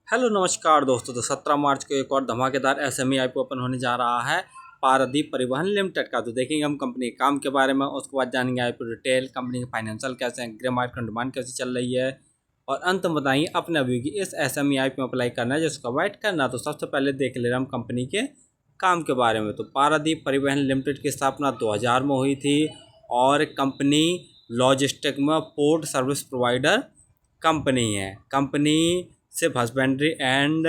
Hello नमस्कार दोस्तों। तो 17 मार्च को एक और धमाकेदार एसएमई आईपीओ ओपन होने जा रहा है पारादीप परिवहन लिमिटेड का। तो देखेंगे हम कंपनी के काम के बारे में, उसके बाद जानेंगे आईपीओ डिटेल, कंपनी के फाइनेंशियल कैसे हैं, ग्रे मार्केट डिमांड कैसी चल रही है, और अंत में बताइए अपने व्यू की इस एसएमई आईपीओ अप्लाई करना है जिसको अवॉइड करना। तो सबसे पहले देख ले रहे हम कंपनी के काम के बारे में। तो पारादीप परिवहन लिमिटेड की स्थापना 2000 में हुई थी और कंपनी लॉजिस्टिक में पोर्ट सर्विस प्रोवाइडर कंपनी है। कंपनी सिर्फ हस्बेंड्री एंड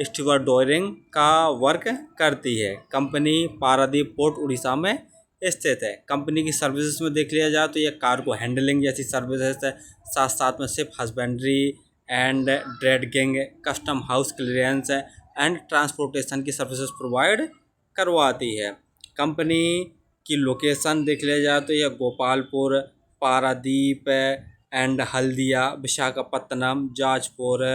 स्टीवर्डोरिंग का वर्क करती है। कंपनी पारादीप पोर्ट उड़ीसा में स्थित है। कंपनी की सर्विसेज में देख लिया जाए तो ये कार्गो हैंडलिंग जैसी सर्विसेज है, साथ साथ में सिर्फ husbandry and dreading, custom house clearance and transportation की सर्विसेज प्रोवाइड करवाती है। कंपनी की लोकेशन देख लिया जाए तो यह गोपालपुर, पारादीप एंड हल्दिया, विशाखापत्तनम, जाजपुर,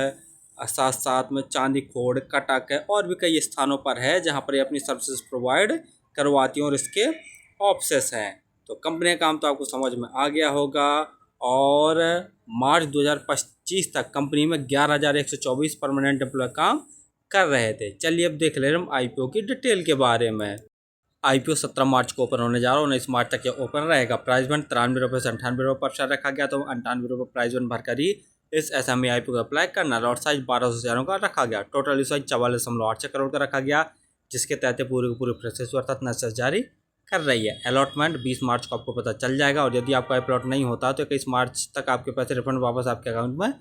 साथ साथ में चांदीखोड़, कटक और भी कई स्थानों पर है जहां पर ये अपनी सर्विसेज प्रोवाइड करवाती हैं और इसके ऑफिसेस हैं। तो कंपनी का काम तो आपको समझ में आ गया होगा। और मार्च 2025 तक कंपनी में 11,124 परमानेंट एम्प्लॉय काम कर रहे थे। चलिए अब देख ले रहे हम आईपीओ की डिटेल के बारे में। आईपीओ 17 मार्च को ओपन होने जा रहा है, 19 मार्च तक ये ओपन रहेगा। प्राइस बंड 93 रुपये से 98 रुपये पर शेयर रखा गया। तो 98 रुपये प्राइस बंड भरकर ही इस एसएमई आईपीओ को अप्लाई करना। लॉट साइज 1200 शेयरों का रखा गया। टोटल साइज 44.86 करोड़ का रखा गया, जिसके तहत पूरे के पूरे प्रोसेस अर्थात नसेस जारी कर रही है। अलॉटमेंट 20 मार्च को आपको पता चल जाएगा और यदि आपका अपलॉट नहीं होता तो 21 मार्च तक आपके पैसे रिफंड वापस आपके अकाउंट में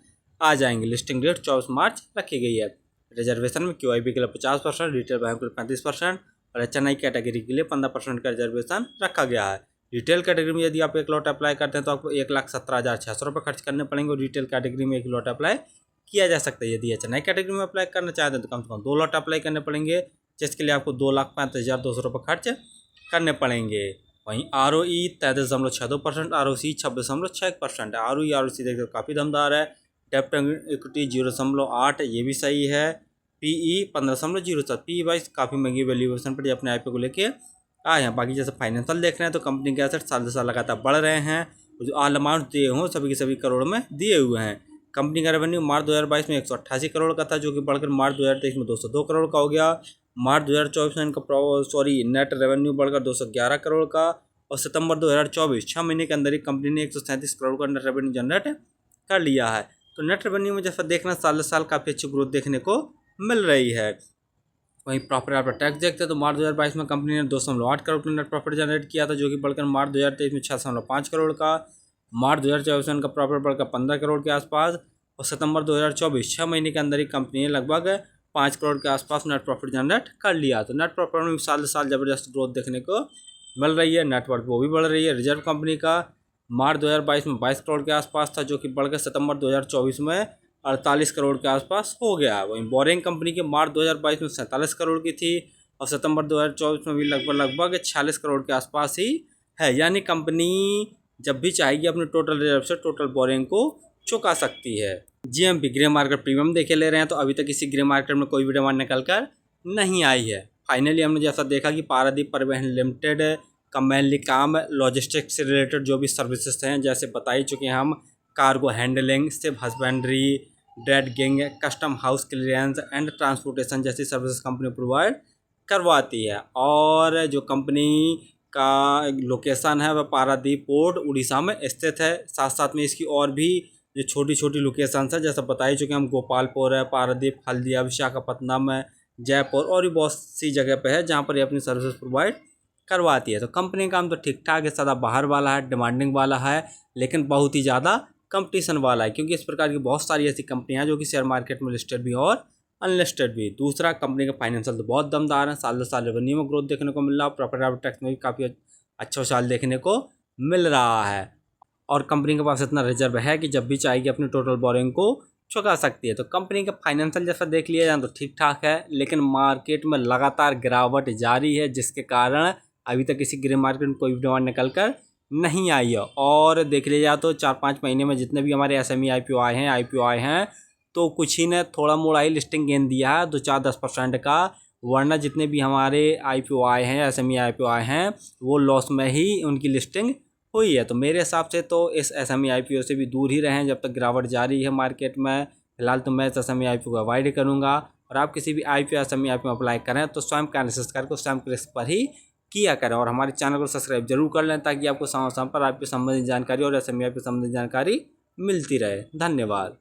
आ जाएंगे। लिस्टिंग डेट 24 मार्च रखी गई है। रिजर्वेशन में क्यूआईबी के लिए 50%, रिटेल बैंक के लिए 35% और एचएनआई कैटेगरी के लिए 15% का रिजर्वेशन रखा गया है। रिटेल कैटेगरी में यदि आप एक लॉट अप्लाई करते हैं तो आपको 1,17,600 रुपये खर्च करने पड़ेंगे और रिटेल कैटेगरी में एक लॉट अप्लाई किया जा सकता है। यदि एचएनआई कैटेगरी में अप्लाई करना चाहते हैं तो कम से कम 2 लॉट अप्लाई करने पड़ेंगे, जिसके लिए आपको 2,35,200 रुपये खर्च करने पड़ेंगे। वहीं ROE 33.62%, ROC 26.6% है। ROE देखते काफ़ी दमदार है। डेप्ट इक्विटी 0.8, ये भी सही है। PE 15.07, PE वाइज काफ़ी महंगी वैल्यूएशन पर अपने आईपीओ को लेके आए हैं। बाकी जैसे फाइनेंशियल देख रहे हैं तो कंपनी के एसेट साल से साल लगातार बढ़ रहे हैं। जो ऑल अमाउंट दिए हों सभी के सभी करोड़ में दिए हुए हैं। कंपनी का रेवेन्यू मार्च 2022 में 188 करोड़ का था, जो कि बढ़कर मार्च 2023 में 202 करोड़ का हो गया। मार्च 2024 में इनका नेट रेवेन्यू बढ़कर 211 करोड़ का, और सितंबर 2024 6 महीने के अंदर ही कंपनी ने 137 करोड़ का नेट रेवेन्यू जनरेट कर लिया है। तो नेट रेवेन्यू में जैसा देखना साल से साल काफ़ी अच्छी ग्रोथ देखने को मिल रही है। वहीं प्रॉफिट आफ्टर टैक्स देखते हैं तो मार्च 2022 में कंपनी ने 2.8 करोड़ का नेट प्रॉफिट जनरेट किया था, जो कि बढ़कर मार्च 2023 में 6.5 करोड़ का। मार्च 2024 में का प्रॉफिट बढ़कर 15 करोड़ के आसपास, और सितंबर 2024 6 महीने के अंदर ही कंपनी ने लगभग 5 करोड़ के आसपास नेट प्रॉफिट जनरेट कर लिया। तो नेट प्रॉफिट में साल से साल ज़बरदस्त ग्रोथ देखने को मिल रही है। नेटवर्थ वो भी बढ़ रही है। रिजर्व कंपनी का मार्च 2022 में 22 करोड़ के आसपास था, जो कि बढ़कर सितंबर 2024 में 48 करोड़ के आसपास हो गया। वहीं बोरिंग कंपनी के मार्च 2022 में 47 करोड़ की थी और सितंबर 2024 में भी लगभग 46 करोड़ के आसपास ही है। यानी कंपनी जब भी चाहेगी अपने टोटल रिजर्व से टोटल बोरिंग को चुका सकती है। GMP ग्रे मार्केट प्रीमियम देखे ले रहे हैं तो अभी तक इसी ग्रे मार्केट में कोई भी डिमांड निकल कर नहीं आई है। फाइनली हमने जैसा देखा कि पारादीप परिवहन लिमिटेड का मेनली काम लॉजिस्टिक्स से रिलेटेड जो भी सर्विसेज हैं, जैसे बता ही चुके हैं हम, कार्गो हैंडलिंग, सिर्फ husbandry, dreading, custom house clearance and transportation जैसी सर्विसेज कंपनी प्रोवाइड करवाती है। और जो कंपनी का लोकेशन है वह पारादीप पोर्ट उड़ीसा में स्थित है। साथ साथ में इसकी और भी जो छोटी छोटी लोकेशन है, जैसा बता ही चुके हम, गोपालपुर है, पारादीप, हल्दिया, विशाखापत्तनम है, जयपुर और भी बहुत सी जगह पे है जहाँ पर ये अपनी सर्विसेज प्रोवाइड करवाती है। तो कंपनी का काम तो ठीक ठाक है, सदा बाहर वाला है, डिमांडिंग वाला है, लेकिन बहुत ही ज़्यादा कंपटीशन वाला है, क्योंकि इस प्रकार की बहुत सारी ऐसी कंपनियां हैं जो कि शेयर मार्केट में लिस्टेड भी और अनलिस्टेड भी। दूसरा, कंपनी का फाइनेंशियल तो बहुत दमदार है। साल दर साल रेवेन्यू में ग्रोथ देखने को मिल रहा है, प्रॉफिट आफ्टर टैक्स में भी काफ़ी अच्छा साल देखने को मिल रहा है। और कंपनी के पास इतना रिजर्व है कि जब भी चाहेगी अपनी टोटल बोरिंग को चुका सकती है। तो कंपनी का फाइनेंशियल जैसा देख लिया जाए तो ठीक ठाक है, लेकिन मार्केट में लगातार गिरावट जारी है, जिसके कारण अभी तक किसी ग्रे मार्केट में कोई भी डिमांड निकल कर नहीं आई है। और देख लिया जाए तो 4-5 महीने में जितने भी हमारे एसएमई आईपीओ आए हैं तो कुछ ही ने थोड़ा मोड़ा ही लिस्टिंग गेन दिया है, 2-4-10% का, वरना जितने भी हमारे आईपीओ आए हैं, एसएमई आईपीओ आए हैं, वो लॉस में ही उनकी लिस्टिंग हुई है। तो मेरे हिसाब से तो इस एसएमई आईपीओ से भी दूर ही रहें जब तक गिरावट जारी है मार्केट में। फिलहाल तो मैं इस SME IPO को अवॉइड करूँगा। और आप किसी भी IPO या SME IPO में अप्लाई करें तो स्वयं का एनालिसिस करके स्वयं के रिस्क पर ही किया करें। और हमारे चैनल को सब्सक्राइब जरूर कर लें ताकि आपको समय समय पर IPO संबंधित जानकारी और SME IPO संबंधित जानकारी मिलती रहे। धन्यवाद।